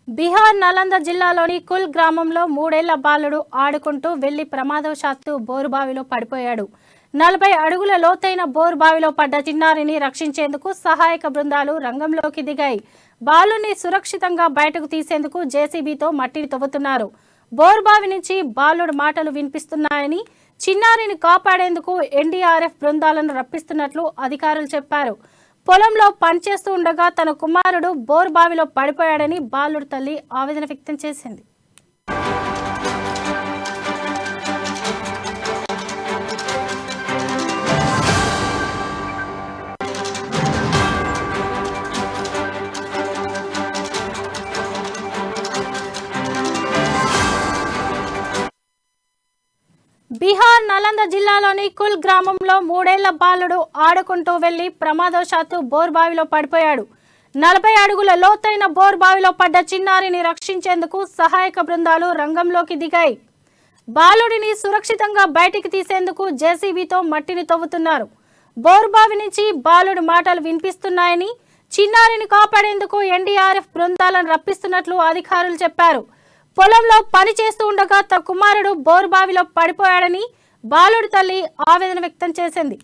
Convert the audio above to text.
బీహార్ నలంద జిల్లాలోని కుల్ గ్రామంలో 3 ఏళ్ల బాలుడు ఆడుకుంటూ వెళ్లి ప్రమాదవశాత్తు బోరుబావిలో పడిపోయాడు. 40 అడుగుల లోతైన బోరుబావిలో పడ్డ చిన్నారిని రక్షించేందుకు సహాయక బృందాలు రంగంలోకి దిగాయి. బాలుని సురక్షితంగా బయటకు తీసేందుకు జేసీబీతో మట్టిని తవ్వుతున్నారు. బోరుబావి నుంచి బాలుడు మాటలు వినిపిస్తున్నాయని, చిన్నారిని కాపాడేందుకు ఎన్డీఆర్ఎఫ్ బృందాలను రప్పిస్తున్నట్లు అధికారులు చెప్పారు. పొలంలో పనిచేస్తూ ఉండగా తన కుమారుడు బోరుబావిలో పడిపోయాడని బాలుడు తల్లి ఆవేదన వ్యక్తం చేసింది. బీహార్ నలంద జిల్లాలోని కుల్ గ్రామంలో 3 ఏళ్ల బాలుడు ఆడుకుంటూ వెళ్లి ప్రమాదవశాత్తు బోరుబావిలో పడిపోయాడు. 40 అడుగుల లోతైన బోరుబావిలో పడ్డ చిన్నారిని రక్షించేందుకు సహాయక బృందాలు రంగంలోకి దిగాయి. బాలుడిని సురక్షితంగా బయటికి తీసేందుకు జేసీబీతో మట్టిని తవ్వుతున్నారు. బోరుబావి నుంచి బాలుడి మాటలు వినిపిస్తున్నాయని, చిన్నారిని కాపాడేందుకు ఎన్డీఆర్ఎఫ్ బృందాలను రప్పిస్తున్నట్లు అధికారులు చెప్పారు. పొలంలో పని చేస్తూ ఉండగా తన కుమారుడు బోరుబావిలో పడిపోయాడని బాలుడి తల్లి ఆవేదన వ్యక్తం చేసింది.